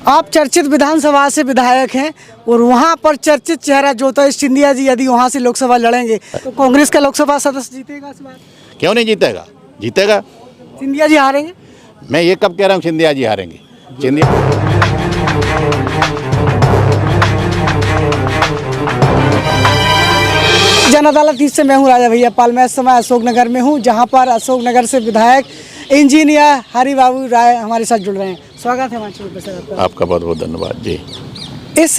आप चर्चित विधानसभा से विधायक हैं और वहाँ पर चर्चित चेहरा ज्योतिष सिंधिया जी यदि वहाँ से लोकसभा लड़ेंगे तो कांग्रेस का लोकसभा सदस्य जीतेगा इस बार? क्यों नहीं जीतेगा? जीतेगा। सिंधिया जी हारेंगे? मैं ये कब कह रहा हूँ सिंधिया जी हारेंगे? जन अदालत से मैं हूँ राजा भैया पाल। मैं इस समय अशोकनगर में हूँ, जहाँ पर अशोकनगर से विधायक इंजीनियर हरि बाबू राय हमारे साथ जुड़ रहे हैं। स्वागत है हमारे चैनल पर। आपका बहुत बहुत धन्यवाद जी। इस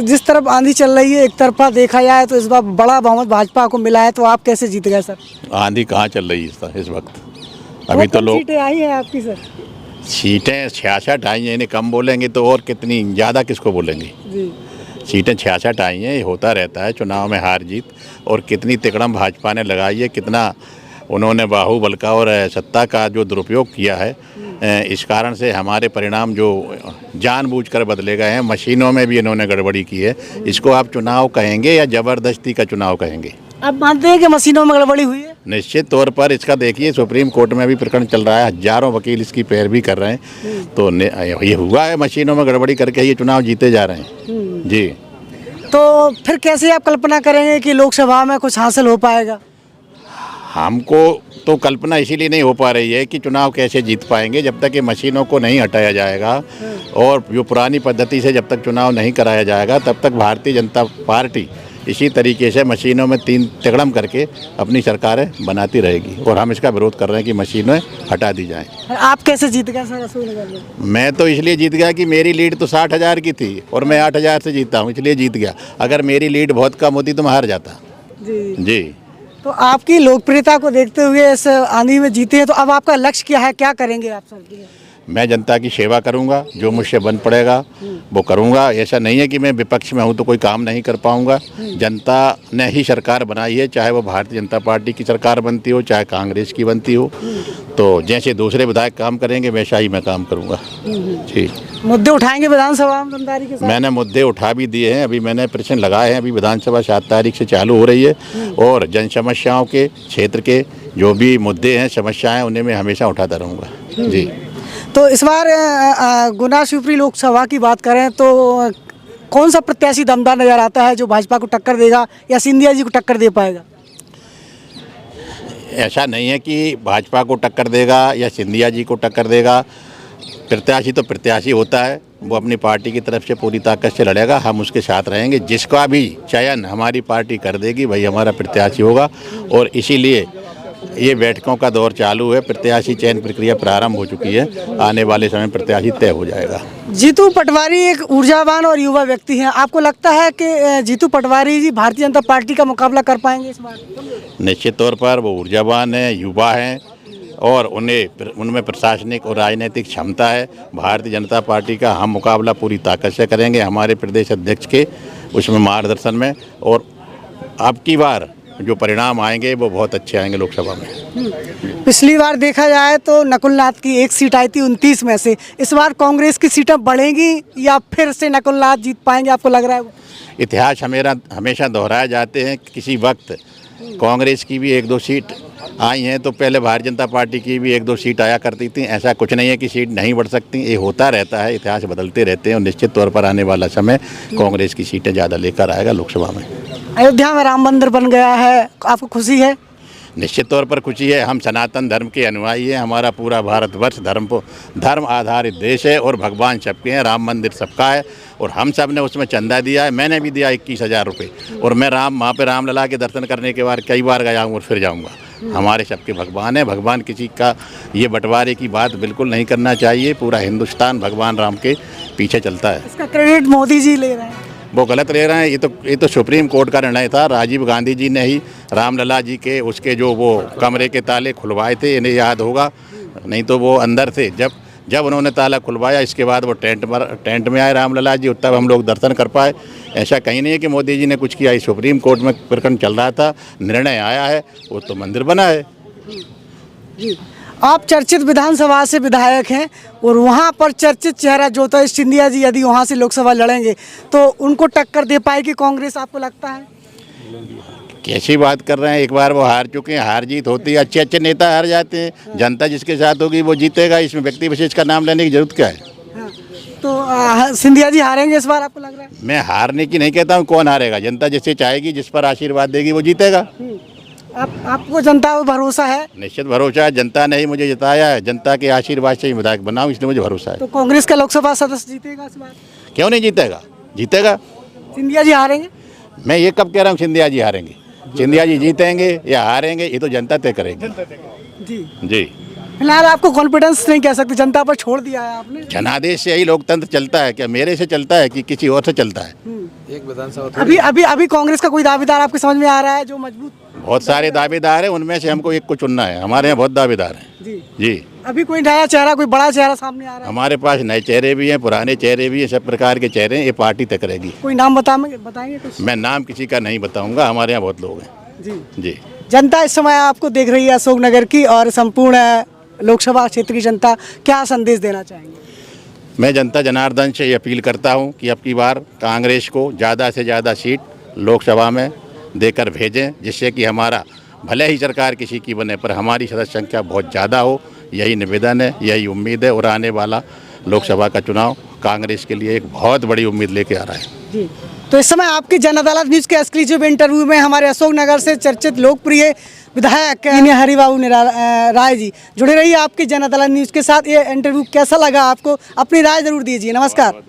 जिस तरफ आंधी चल रही है, एक तरफा देखा जाए तो इस बार बड़ा बहुमत भाजपा को मिला है, तो आप कैसे जीत गए सर? आंधी कहाँ चल रही है इस वक्त? अभी तो लोग सीटें आई हैं आपकी सर? सीटें 66 आई हैं। इन्हें कम बोलेंगे तो और कितनी ज़्यादा किसको बोलेंगे जी। सीटें 66 आई हैं। ये होता रहता है चुनाव में हार जीत। और कितनी तिकड़म भाजपा ने लगाई है, कितना उन्होंने बाहुबल का और सत्ता का जो दुरुपयोग किया है, इस कारण से हमारे परिणाम जो जानबूझकर बदले गए हैं। मशीनों में भी इन्होंने गड़बड़ी की है। इसको आप चुनाव कहेंगे या ज़बरदस्ती का चुनाव कहेंगे? आप मानते हैं कि मशीनों में गड़बड़ी हुई है? निश्चित तौर पर इसका देखिए, सुप्रीम कोर्ट में भी प्रकरण चल रहा है, हजारों वकील इसकी पैरवी कर रहे हैं। तो ये हुआ है, मशीनों में गड़बड़ी करके ये चुनाव जीते जा रहे हैं जी। तो फिर कैसे आप कल्पना करेंगे कि लोकसभा में कुछ हासिल हो पाएगा? हमको तो कल्पना इसीलिए नहीं हो पा रही है कि चुनाव कैसे जीत पाएंगे, जब तक ये मशीनों को नहीं हटाया जाएगा और जो पुरानी पद्धति से जब तक चुनाव नहीं कराया जाएगा, तब तक भारतीय जनता पार्टी इसी तरीके से मशीनों में तीन तिकड़म करके अपनी सरकारें बनाती रहेगी। और हम इसका विरोध कर रहे हैं कि मशीनें हटा दी जाएं। आप कैसे जीत गए सर अशोकनगर में? मैं तो इसलिए जीत गया कि मेरी लीड तो 60,000 की थी और मैं 8,000 से जीता हूँ, इसलिए जीत गया। अगर मेरी लीड बहुत कम होती तो मैं हार जाता जी। तो आपकी लोकप्रियता को देखते हुए इस आंधी में जीते हैं, तो अब आपका लक्ष्य क्या है, क्या करेंगे आप सर? मैं जनता की सेवा करूंगा, जो मुझसे बन पड़ेगा वो करूंगा। ऐसा नहीं है कि मैं विपक्ष में हूं तो कोई काम नहीं कर पाऊंगा। जनता ने ही सरकार बनाई है, चाहे वो भारतीय जनता पार्टी की सरकार बनती हो, चाहे कांग्रेस की बनती हो। तो जैसे दूसरे विधायक काम करेंगे वैसा ही मैं काम करूंगा जी। मुद्दे उठाएंगे विधानसभा में ईमानदारी के साथ? मैंने मुद्दे उठा भी दिए हैं। अभी मैंने प्रश्न लगाए हैं। अभी विधानसभा 7 तारीख से चालू हो रही है और जन समस्याओं के क्षेत्र के जो भी मुद्दे हैं, समस्याएं, उन्हें मैं हमेशा उठाता रहूँगा जी। तो इस बार गुना शिवपुरी लोकसभा की बात करें तो कौन सा प्रत्याशी दमदार नजर आता है जो भाजपा को टक्कर देगा या सिंधिया जी को टक्कर दे पाएगा? ऐसा नहीं है कि भाजपा को टक्कर देगा या सिंधिया जी को टक्कर देगा। प्रत्याशी तो प्रत्याशी होता है, वो अपनी पार्टी की तरफ से पूरी ताकत से लड़ेगा। हम उसके साथ रहेंगे। जिसका भी चयन हमारी पार्टी कर देगी वही हमारा प्रत्याशी होगा। और इसीलिए ये बैठकों का दौर चालू है। प्रत्याशी चयन प्रक्रिया प्रारंभ हो चुकी है। आने वाले समय प्रत्याशी तय हो जाएगा। जीतू पटवारी एक ऊर्जावान और युवा व्यक्ति हैं। आपको लगता है कि जीतू पटवारी जी भारतीय जनता पार्टी का मुकाबला कर पाएंगे इस बार? निश्चित तौर पर वो ऊर्जावान हैं, युवा हैं और उनमें प्रशासनिक और राजनीतिक क्षमता है। भारतीय जनता पार्टी का हम मुकाबला पूरी ताकत से करेंगे, हमारे प्रदेश अध्यक्ष के उसमें मार्गदर्शन में। और अब की बार जो परिणाम आएंगे वो बहुत अच्छे आएंगे लोकसभा में। पिछली बार देखा जाए तो नकुलनाथ की एक सीट आई थी 29 में से। इस बार कांग्रेस की सीटें बढ़ेंगी या फिर से नकुलनाथ जीत पाएंगे, आपको लग रहा है? इतिहास हमेशा दोहराए जाते हैं। किसी वक्त कांग्रेस की भी 1-2 सीट आई हैं तो पहले भारतीय जनता पार्टी की भी 1-2 सीट आया करती थी। ऐसा कुछ नहीं है कि सीट नहीं बढ़ सकती, ये होता रहता है। इतिहास बदलते रहते हैं और निश्चित तौर पर आने वाला समय कांग्रेस की सीटें ज़्यादा लेकर आएगा लोकसभा में। अयोध्या में राम मंदिर बन गया है, आपको खुशी है? निश्चित तौर पर खुशी है। हम सनातन धर्म के अनुयायी हैं। हमारा पूरा भारतवर्ष धर्म आधारित देश है और भगवान सबके हैं, राम मंदिर सबका है और हम सब ने उसमें चंदा दिया है। मैंने भी दिया 21,000 रुपये और मैं वहाँ पे रामलला के दर्शन करने के बाद कई बार गया हूँ और फिर जाऊँगा। हमारे सबके भगवान है। भगवान किसी का ये बंटवारे की बात बिल्कुल नहीं करना चाहिए। पूरा हिंदुस्तान भगवान राम के पीछे चलता है। इसका क्रेडिट मोदी जी ले रहे हैं? वो गलत ले रहे हैं। ये तो सुप्रीम कोर्ट का निर्णय था। राजीव गांधी जी ने ही रामलला जी के उसके जो वो कमरे के ताले खुलवाए थे, इन्हें याद होगा। नहीं तो वो अंदर थे। जब उन्होंने ताला खुलवाया, इसके बाद वो टेंट में आए रामलला जी, तब हम लोग दर्शन कर पाए। ऐसा कहीं नहीं है कि मोदी जी ने कुछ किया। सुप्रीम कोर्ट में प्रकरण चल रहा था, निर्णय आया है, वो तो मंदिर बना है जी। आप चर्चित विधानसभा से विधायक हैं और वहाँ पर चर्चित चेहरा ज्योतिष सिंधिया जी यदि वहाँ से लोकसभा लड़ेंगे तो उनको टक्कर दे पाएगी कांग्रेस, आपको लगता है? कैसी बात कर रहे हैं? एक बार वो हार चुके हैं। हार जीत होती है, अच्छे अच्छे नेता हार जाते हैं। जनता जिसके साथ होगी वो जीतेगा। इसमें व्यक्ति विशेष का नाम लेने की जरूरत क्या है? तो सिंधिया जी हारेंगे इस बार आपको लग रहा है? मैं हारने की नहीं कहता हूँ, कौन हारेगा? जनता जिससे चाहेगी, जिस पर आशीर्वाद देगी वो जीतेगा। आपको जनता पर भरोसा है? निश्चित भरोसा है। जनता ने ही मुझे जिताया है, जनता के आशीर्वाद से ही विधायक बनाऊँ, इसलिए मुझे भरोसा है। तो कांग्रेस का लोकसभा सदस्य जीतेगा इस बार? क्यों नहीं जीतेगा? जीतेगा। सिंधिया जी हारेंगे? मैं ये कब कह रहा हूँ सिंधिया जी हारेंगे? सिंधिया जी जीतेंगे या हारेंगे ये तो जनता तय करेगी। जी। जी। फिलहाल आपको कॉन्फिडेंस नहीं कह सकते, जनता पर छोड़ दिया है आपने। जनादेश से यही लोकतंत्र चलता है। क्या मेरे से चलता है कि किसी और से चलता है? एक विधानसभा अभी अभी अभी कांग्रेस का कोई दावेदार आपके समझ में आ रहा है जो मजबूत? बहुत सारे दावेदार हैं, उनमें से हमको एक को चुनना है। हमारे यहाँ बहुत दावेदार हैं। जी। जी। अभी कोई नया चेहरा, कोई बड़ा चेहरा सामने आ रहा है? हमारे पास नए चेहरे भी हैं, पुराने चेहरे भी हैं, सब प्रकार के चेहरे हैं। ये पार्टी तय करेगी। कोई नाम बताएंगे कुछ? मैं नाम किसी का नहीं बताऊंगा, हमारे यहाँ बहुत लोग हैं। जी। जी। जनता इस समय आपको देख रही है, अशोकनगर की और संपूर्ण लोकसभा क्षेत्र की जनता, क्या संदेश देना चाहेंगे? मैं जनता जनार्दन से ये अपील करता हूँ कि अब की बार कांग्रेस को ज़्यादा से ज़्यादा सीट लोकसभा में देकर भेजें, जिससे कि हमारा भले ही सरकार किसी की बने पर हमारी सदस्य संख्या बहुत ज़्यादा हो। यही निवेदन है, यही उम्मीद है। और आने वाला लोकसभा का चुनाव कांग्रेस के लिए एक बहुत बड़ी उम्मीद लेके आ रहा है। जी। तो इस समय आपकी जन अदालत न्यूज़ के एक्सक्लूसिव इंटरव्यू में हमारे अशोकनगर से चर्चित लोकप्रिय विधायक हरिबाबू राय जी जुड़े रहिए आपकी जन अदालत न्यूज़ के साथ। ये इंटरव्यू कैसा लगा आपको? अपनी राय जरूर दीजिए। नमस्कार।